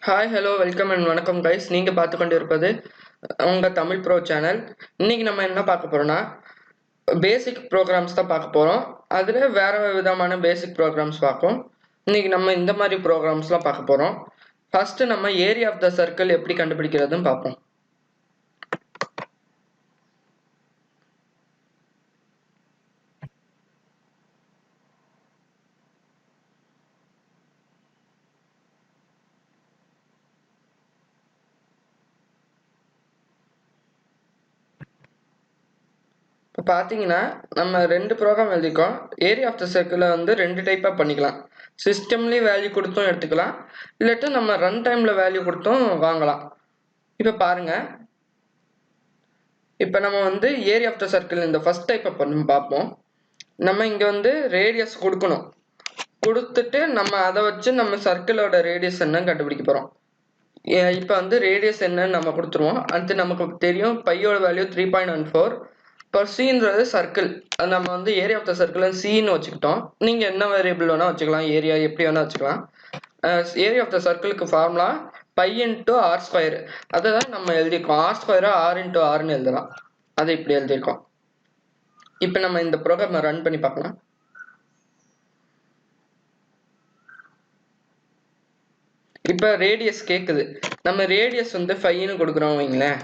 Hi hello welcome and வணக்கம் guys. நீங்கள் பார்த்து கொண்டு இருப்பது உங்கள் தமிழ் ப்ரோ சேனல். இன்றைக்கி நம்ம என்ன பார்க்க போகிறோன்னா பேசிக் ப்ரோக்ராம்ஸ் தான் பார்க்க போகிறோம். அதில் வேறு விதமான பேசிக் ப்ரோக்ராம்ஸ் பார்ப்போம். இன்றைக்கி நம்ம இந்த மாதிரி ப்ரோக்ராம்ஸ்லாம் பார்க்க போகிறோம். ஃபஸ்ட்டு நம்ம ஏரியா ஆஃப் த சர்க்கிள் எப்படி கண்டுபிடிக்கிறதுன்னு பார்ப்போம். இப்போ பார்த்தீங்கன்னா நம்ம ரெண்டு ப்ரோக்ராம் எழுதிக்கோம். ஏரியா ஆஃப் த சர்க்கிளை வந்து ரெண்டு டைப்பாக பண்ணிக்கலாம். சிஸ்டம்லேயே வேல்யூ கொடுத்தும் எடுத்துக்கலாம், இல்லாட்டி நம்ம ரன் டைமில் வேல்யூ கொடுத்தும் வாங்கலாம். இப்போ பாருங்கள், இப்போ நம்ம வந்து ஏரியா ஆஃப் த சர்க்கிள் இந்த ஃபர்ஸ்ட் டைப்பை பண்ணி பார்ப்போம். நம்ம இங்கே வந்து ரேடியஸ் கொடுக்கணும். கொடுத்துட்டு நம்ம அதை வச்சு நம்ம சர்க்கிளோட ரேடியஸ் என்னன்னு கண்டுபிடிக்க போகிறோம். இப்போ வந்து ரேடியஸ் என்னன்னு நம்ம கொடுத்துருவோம். அடுத்து நமக்கு தெரியும் பையோட வேல்யூ 3.14. இப்போ சின்றது சர்க்கிள், அது நம்ம வந்து ஏரியா ஆஃப் த சர்க்கிள் சின்னு வச்சுக்கிட்டோம். நீங்கள் என்ன வேரியபிள் வேணால் வச்சுக்கலாம், ஏரியா எப்படி வேணால் வச்சுக்கலாம். ஏரியா ஆஃப் த சர்க்கிளுக்கு formula pi into r square. அதை தான் நம்ம எழுதியிருக்கோம். ஆர் ஸ்கொயரை ஆர் இன்ட்டு ஆர்னு எழுதலாம். அதை இப்படி எழுதியிருக்கோம். இப்போ நம்ம இந்த ப்ரோக்ராமை ரன் பண்ணி பார்க்கலாம். இப்போ ரேடியஸ் கேட்குது. நம்ம ரேடியஸ் வந்து 5ன்னு கொடுக்குறோம் வைங்களேன்,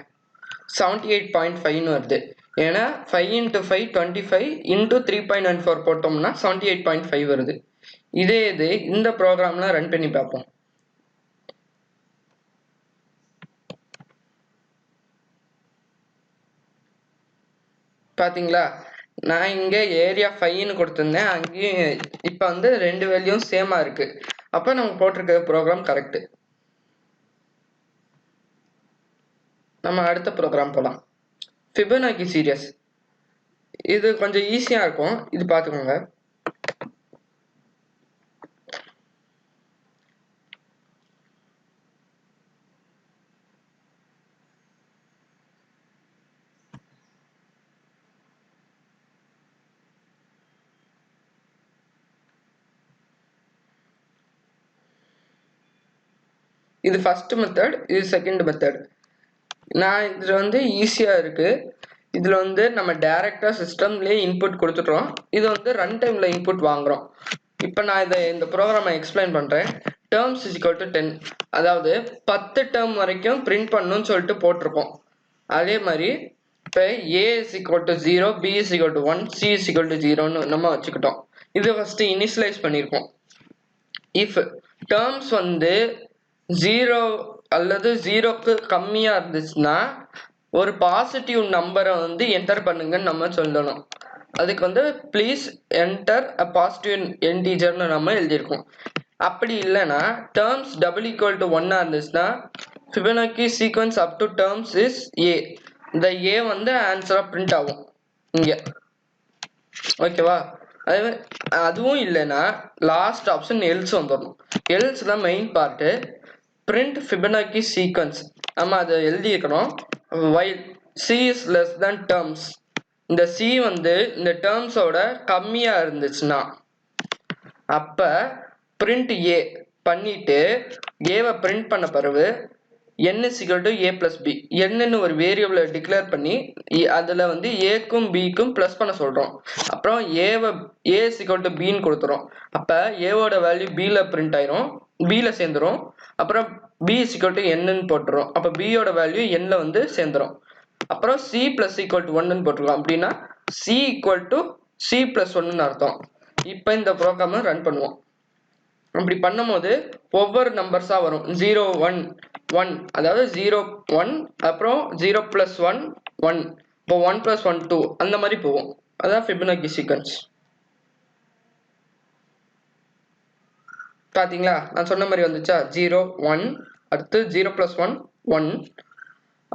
78.5ன்னு வருது. ஏன்னா 5 × 5 25 × 3.14 போட்டோம்னா 78.5 வருது. இதே இது இந்த ப்ரோக்ராம்ல ரன் பண்ணி பார்ப்போம். பார்த்தீங்களா, நான் இங்கே ஏரியா 5ன்னு கொடுத்துருந்தேன், அங்கேயும் இப்போ வந்து ரெண்டு வேல்யூவும் சேமாக இருக்கு. அப்போ நம்ம போட்டிருக்க ப்ரோக்ராம் கரெக்டு. நம்ம அடுத்த ப்ரோக்ராம் போகலாம். Fibonacci series. இது கொஞ்சம் ஈஸியாக இருக்கும், இது பார்த்துக்கோங்க. இது ஃபர்ஸ்ட் மெத்தட், இது செகண்ட் மெத்தட். நான் இதில் வந்து ஈஸியாக இருக்குது. இதில் வந்து நம்ம டைரெக்டாக சிஸ்டம்லேயே இன்புட் கொடுத்துட்றோம். இது வந்து ரன் டைமில் இன்புட் வாங்குகிறோம். இப்போ நான் இந்த ப்ரோக்ராமை எக்ஸ்பிளைன் பண்ணுறேன். டேர்ம்ஸ் இஸ் ஈக்குவல் டு 10, அதாவது 10 டேர்ம் வரைக்கும் பிரிண்ட் பண்ணணும்னு சொல்லிட்டு போட்டிருக்கோம். அதே மாதிரி இப்போ A is equal to 0, B is equal to 1, C is equal to 0ன்னு நம்ம வச்சுக்கிட்டோம். இது ஃபஸ்ட்டு இனிஷியலைஸ் பண்ணியிருக்கோம். இஃப் டேர்ம்ஸ் வந்து 0 அல்லது 0க்கு கம்மியாக இருந்துச்சுன்னா ஒரு பாசிட்டிவ் நம்பரை வந்து என்டர் பண்ணுங்கன்னு நம்ம சொல்லணும். அதுக்கு வந்து ப்ளீஸ் என்டர் அ பாசிட்டிவ் இன்டிஜர்னு நம்ம எழுதியிருக்கோம். அப்படி இல்லைன்னா டேர்ம்ஸ் டபுள் ஈக்குவல் டு 1 இருந்துச்சுன்னா Fibonacci sequence up to terms is A. இந்த ஏ வந்து ஆன்சராக பிரிண்ட் ஆகும் இங்கே. ஓகேவா? அதுவும் இல்லைன்னா லாஸ்ட் ஆப்ஷன் எல்ஸ் வந்துடணும். எல்ஸ் தான் main part. print Fibonacci sequence நம்ம அதை எழுதியிருக்கணும். while c is less than terms, இந்த c வந்து இந்த டேர்ம்ஸோட கம்மியா இருந்துச்சுன்னா அப்ப print a பண்ணிட்டு ஏவை பிரிண்ட் பண்ண பிறகு n is equal to a plus b, என்னன்னு ஒரு வேரியபிளை டிக்ளேர் பண்ணி அதில் வந்து ஏக்கும் பிக்கும் ப்ளஸ் பண்ண சொல்கிறோம். அப்புறம் ஏவை a is equal to bன்னு கொடுத்துரும். அப்போ ஏவோட வேல்யூ பியில் பிரிண்ட் ஆயிரும், பியில் சேர்ந்துரும். அப்புறம் b is equal to nன்னு போட்டுரும். அப்போ பியோட வேல்யூ nல வந்து சேர்ந்துரும். அப்புறம் c plus equal to 1ன்னு போட்டுருக்கோம். அப்படின்னா c equal to c plus 1ன்னு அர்த்தம். இப்போ இந்த ப்ரோக்ராமை ரன் பண்ணுவோம். அப்படி பண்ணும்போது ஒவ்வொரு நம்பர்ஸாக வரும். 0 1 1, அதாவது 0 1, அப்புறம் 0 + 1 1, இப்போ 1 + 1 2, அந்த மாதிரி போகும். அதான் ஃபிபனாக்கி சீக்வன்ஸ். பார்த்தீங்களா, நான் சொன்ன மாதிரி வந்துச்சா? 0 1, அடுத்து 0 + 1 1,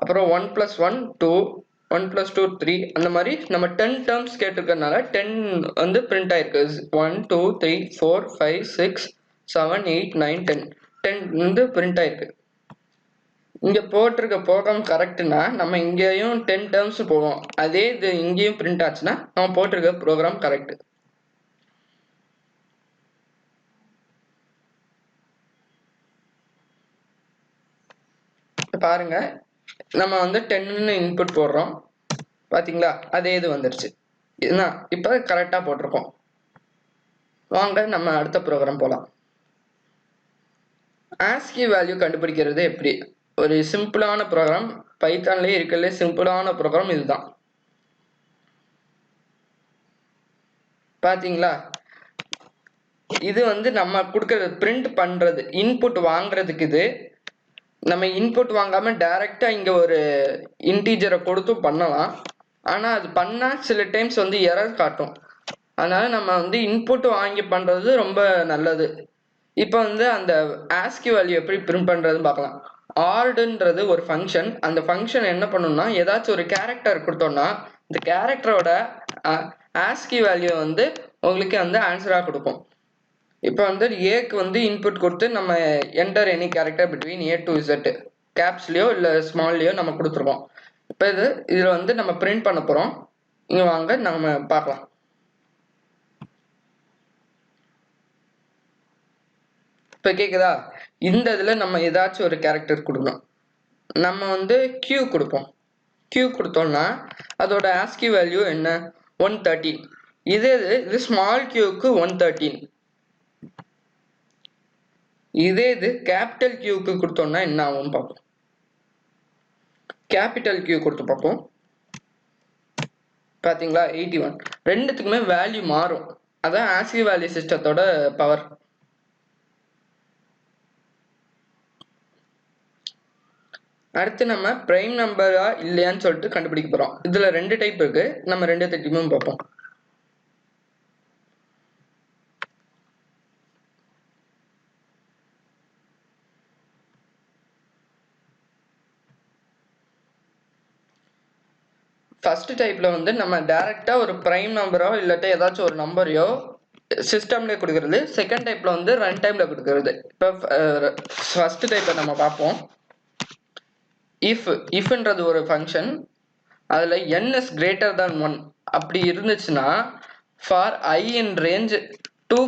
அப்புறம் 1 + 1 2, 1 + 2 3, அந்த மாதிரி நம்ம 10 டேர்ம்ஸ் கேட்டிருக்கறனால 10 வந்து பிரிண்ட் ஆயிருக்கு. 1 2 3 4 5 6 7 8 9 10 10 வந்து பிரிண்ட் ஆயிருக்கு. இங்கே போட்டிருக்க ப்ரோக்ராம் கரெக்டுனா நம்ம இங்கேயும் 10 டேர்ம்ஸ் போவோம். அதே இது இங்கேயும் பிரிண்ட் ஆச்சுன்னா நம்ம போட்டிருக்க ப்ரோக்ராம் கரெக்டு. பாருங்க நம்ம வந்து 10ன்னு இன்புட் போடுறோம் பாத்தீங்களா, அதே இது வந்துருச்சு. இப்போ கரெக்டா போட்டிருக்கோம். வாங்க நம்ம அடுத்த ப்ரோக்ராம் போலாம். ASCII வேல்யூ கண்டுபிடிக்கிறது எப்படி? ஒரு சிம்பிளான ப்ரோக்ராம், பைத்தான்லயே இருக்கிறதுல சிம்பிளான ப்ரோக்ராம் இதுதான். பாத்தீங்களா, இது வந்து நம்ம கொடுக்கறது பிரிண்ட் பண்றது, இன்புட் வாங்குறதுக்கு. இது நம்ம இன்புட் வாங்காம டைரக்டா இங்க ஒரு இன்டீஜரை கொடுத்து பண்ணலாம். ஆனா அது பண்ணா சில டைம்ஸ் வந்து எரர் காட்டும். அதனால நம்ம வந்து இன்புட் வாங்கி பண்றது ரொம்ப நல்லது. இப்போ வந்து அந்த ASCII வேல்யூ எப்படி பிரிண்ட் பண்றதுன்னு பார்க்கலாம். ஆர்டுன்றது ஒரு ஃபங்க்ஷன். அந்த ஃபங்க்ஷன் என்ன பண்ணும்னா, ஏதாச்சும் ஒரு கேரக்டர் கொடுத்தோம்னா இந்த கேரக்டரோட ASCII வேல்யூ வந்து உங்களுக்கு வந்து ஆன்சரா கொடுக்கும். இப்போ வந்து ஏக்கு வந்து இன்புட் கொடுத்து நம்ம enter any character between A to Z கேப்ஸ்லயோ இல்லை ஸ்மால்லையோ நம்ம கொடுத்துருக்கோம். இப்போ இதில் வந்து நம்ம பிரிண்ட் பண்ண போகிறோம். இங்கே வாங்க நம்ம பார்க்கலாம். இப்போ கேட்குதா, இந்த இதில் நம்ம ஏதாச்சும் ஒரு கேரக்டர் கொடுக்கணும். நம்ம வந்து Q கொடுப்போம். Q கொடுத்தோம்னா அதோட ASCII வேல்யூ என்ன, 113. இது ஸ்மால் Qக்கு 113. இது கேபிட்டல் Qக்கு கொடுத்தோம்னா என்ன ஆகும் பார்ப்போம். கேபிட்டல் Q கொடுத்து பார்ப்போம். பாத்தீங்களா, 81. ரெண்டுத்துக்குமே வேல்யூ மாறும். அதான் ASCII வேல்யூ சிஸ்டத்தோட பவர். அடுத்து நம்ம பிரைம் நம்பரா இல்லையான்னு சொல்லிட்டு கண்டுபிடிக்க போறோம். இதுல 2 டைப் இருக்கு. நம்ம 2 டைப்பும் பார்ப்போம். ஃபர்ஸ்ட் டைப்ல வந்து நம்ம டைரக்டா ஒரு பிரைம் நம்பரோ இல்லாட்டி ஏதாச்சும் ஒரு நம்பரையோ சிஸ்டம்ல கொடுக்கறது. செகண்ட் டைப்ல வந்து ரன் டைம்ல கொடுக்கறது. இப்போ ஃபர்ஸ்ட் டைப்பை நம்ம பார்ப்போம். இஃப்ன்றது ஒரு ஃபங்க்ஷன். அதுல n is greater than 1 அப்படி இருந்துச்சுன்னா for I in range 2,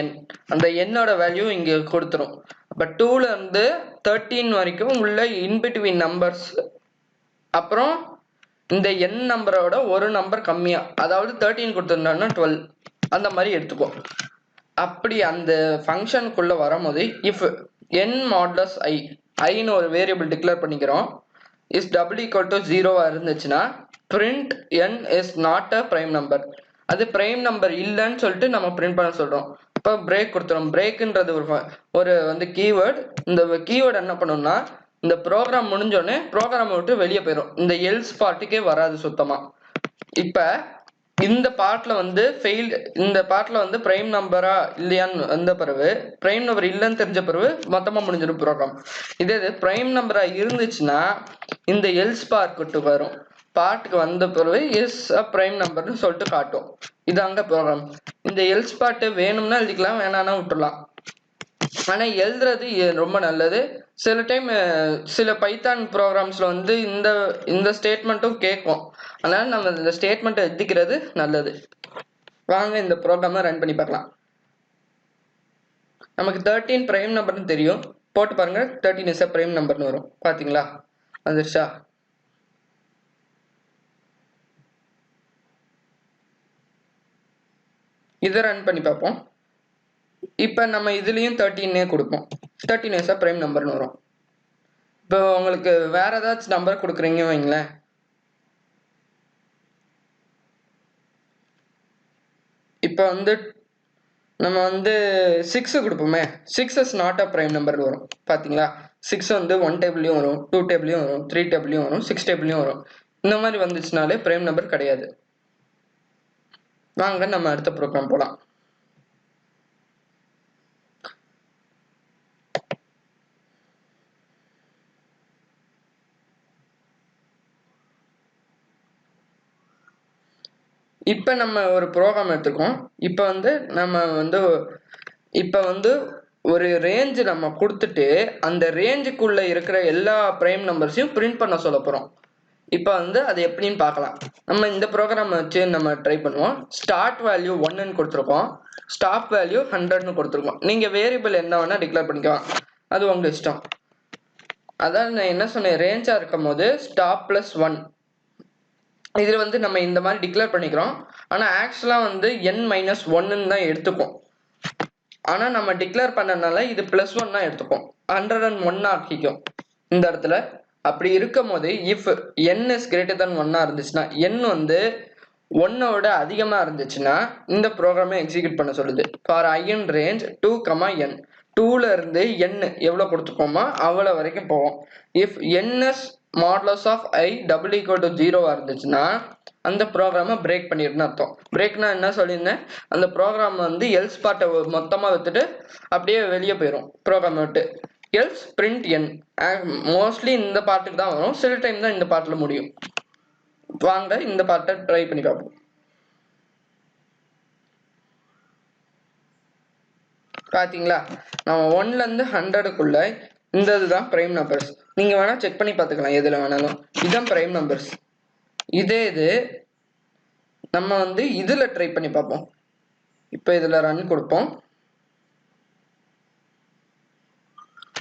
n அந்த என்னோட வேல்யூ இங்க கொடுத்துரும். அப்ப 2ல இருந்து 13 வரைக்கும் உள்ள இன்பிட்வீன் நம்பர்ஸ், அப்புறம் இந்த n நம்பரோட ஒரு நம்பர் கம்மியா, அதாவது 13 கொடுத்துருந்தோம்னா 12 அந்த மாதிரி எடுத்துக்கோ. அப்படி அந்த ஃபங்க்ஷனுக்குள்ள வரும்போது if n modulus iன்னு ஒரு வேரியபிள் டிக்ளேர் பண்ணிக்கிறோம், இஸ் டபுள் ஈக்குவல் டு 0வா இருந்துச்சுன்னா print n is not a prime number. அது பிரைம் நம்பர் இல்லைன்னு சொல்லிட்டு நம்ம பிரிண்ட் பண்ண சொல்றோம். இப்போ பிரேக் கொடுத்துரும். பிரேக்ன்றது ஒரு வந்து கீவேர்டு. இந்த கீவேர்டு என்ன பண்ணும்னா, இந்த ப்ரோக்ராம் முடிஞ்சோடனே ப்ரோக்ராம் விட்டு வெளியே போயிடும். இந்த எல்ஸ் பார்ட்டுக்கே வராது சுத்தமா. இப்ப இந்த பார்ட்ல வந்து இந்த பார்ட்ல வந்து பிரைம் நம்பரா இல்லையான்னு வந்த பிறகு, பிரைம் நம்பர் இல்லைன்னு தெரிஞ்ச பிறகு மொத்தமா முடிஞ்சிடும் ப்ரோக்ராம். இதே பிரைம் நம்பரா இருந்துச்சுன்னா இந்த எல்ஸ் பார்ட் வரும். பார்ட்டுக்கு வந்த பிறகு எஸ் பிரைம் நம்பர்னு சொல்லிட்டு காட்டும். இதாங்க ப்ரோக்ராம். இந்த எல்ஸ் பார்ட் வேணும்னா எழுதிக்கலாம், வேணாம்னா விட்டுலாம். ஆனா எழுதுறது ரொம்ப நல்லது. சில டைம் சில பைத்தான் ப்ரோக்ராம்ஸ்ல வந்து இந்த ஸ்டேட்மெண்ட்டும் கேட்கும். அதனால நம்ம இந்த ஸ்டேட்மெண்ட் எழுதிக்கிறது நல்லது. வாங்க இந்த ப்ரோக்ராமை ரன் பண்ணி பார்க்கலாம். நமக்கு 13 பிரைம் நம்பர்னு தெரியும். போட்டு பாருங்க, 13 இஸ் பிரைம் நம்பர்னு வரும். பாத்தீங்களா, வந்துருச்சா? இதை ரன் பண்ணி பார்ப்போம். இப்போ நம்ம இதுலயும் 13 கொடுப்போம். 13 இஸ் பிரைம் நம்பர்னு வரும். இப்போ உங்களுக்கு வேற ஏதாச்சும் நம்பர் கொடுக்குறீங்க வைங்களேன். இப்போ வந்து நம்ம வந்து 6 கொடுப்போமே, 6 is not a prime number வரும். பாத்தீங்களா, 6 வந்து 1 டேபிள்லயும் வரும், 2 டேபிள்லயும் வரும், 3 டேபிள்லயும் வரும், 6 டேபிள்லயும் வரும். இந்த மாதிரி வந்துச்சுனாலே பிரைம் நம்பர் கிடையாது. வாங்க நம்ம அடுத்த ப்ரோக்ராம் போலாம். இப்போ நம்ம ஒரு ப்ரோக்ராம் எடுத்துக்கோம். இப்போ வந்து நம்ம வந்து ஒரு ரேஞ்ச் நம்ம கொடுத்துட்டு அந்த ரேஞ்சுக்குள்ள இருக்கிற எல்லா பிரைம் நம்பர்ஸையும் பிரிண்ட் பண்ண சொல்ல போறோம். இப்போ வந்து அது எப்படின்னு பார்க்கலாம். நம்ம இந்த ப்ரோக்ராம் வச்சு நம்ம ட்ரை பண்ணுவோம். ஸ்டார்ட் வேல்யூ 1ன்னு கொடுத்துருக்கோம், ஸ்டாப் வேல்யூ 100ன்னு கொடுத்துருக்கோம். நீங்க வேரியபிள் என்ன வேணா டிக்ளேர் பண்ணிக்கலாம், அது உங்க இஷ்டம். அதான் நான் என்ன சொன்னேன், ரேஞ்சா இருக்கும் போது ஸ்டாப் பிளஸ் 1 இதுல வந்து நம்ம இந்த மாதிரி டிக்ளேர் பண்ணிக்கிறோம். ஆனா ஆக்சுவலா வந்து n-1 தான் எடுத்துக்கும். ஆனா நம்ம டிக்ளேர் பண்ணனால இது +1 எடுத்துக்கும், 101 ஆக்கிக்கும் இந்த இடத்துல. அப்படி இருக்கும் போது if n is greater than 1 இருந்துச்சுன்னா, n வந்து 1 விட அதிகமா இருந்துச்சுன்னா இந்த ப்ரோக்ராமை எக்ஸிக்யூட் பண்ண சொல்லுது. For I in range 2, n 2ல இருந்து n எவ்வளவு கொடுத்துக்கோமா அவ்வளவு வரைக்கும் போவோம். If n is modulus of I double equal to 0 இருந்துச்சுன்னா அந்த ப்ரோக்ராமை பிரேக் பண்ணிருன்னு அர்த்தம். பிரேக்னா என்ன சொல்லியிருந்தேன், அந்த ப்ரோக்ராம் வந்து எல்ஸ் பார்ட்டை மொத்தமா விட்டுட்டு அப்படியே வெளியே போயிடும் ப்ரோக்ராம் விட்டு. எல்ஸ் பிரிண்ட் n மோஸ்ட்லி இந்த பார்ட்டுக்கு தான் வரும், சில டைம் தான் இந்த பார்ட்ல முடியும். வாங்க இந்த பார்ட்டை ட்ரை பண்ணி பார்ப்போம். பாத்தீங்களா, நம்ம 1ல இருந்து 100க்குள்ள இந்த இதுதான் பிரைம் நம்பர்ஸ். நீங்க வேணா செக் பண்ணி பார்த்துக்கலாம் எதுல வேணாலும். இதுதான் பிரைம் நம்பர்ஸ். இதே இது நம்ம வந்து இதுல ட்ரை பண்ணி பார்ப்போம். இப்போ இதுல ரன் கொடுப்போம்.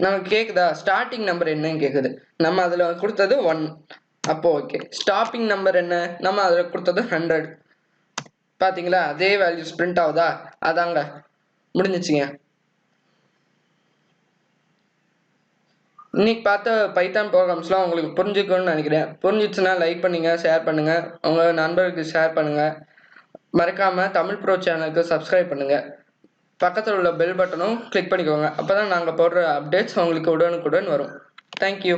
நமக்கு கேக்குதா, ஸ்டார்டிங் நம்பர் என்னன்னு கேக்குது. நம்ம அதுல கொடுத்தது 1, அப்போ ஓகே. ஸ்டாப்பிங் நம்பர் என்ன, நம்ம அதுல கொடுத்தது 100. பாத்தீங்களா, அதே வேல்யூஸ் பிரிண்ட் ஆகுதா. அதாங்க முடிஞ்சிச்சுங்க. இன்னைக்கு பார்த்த பைத்தான் ப்ரோக்ராம்ஸ்லாம் உங்களுக்கு புரிஞ்சுக்கணும்னு நினைக்கிறேன். புரிஞ்சிச்சுன்னா லைக் பண்ணுங்க, ஷேர் பண்ணுங்க, உங்க நண்பர்களுக்கு ஷேர் பண்ணுங்க. மறக்காம தமிழ் ப்ரோ சேனலுக்கு சப்ஸ்கிரைப் பண்ணுங்க. பக்கத்தில் உள்ள பெல் பட்டனும் கிளிக் பண்ணிக்கோங்க. அப்பதான் நாங்கள் போடுற அப்டேட்ஸ் உங்களுக்கு உடனுக்குடன் வரும். தேங்க்யூ.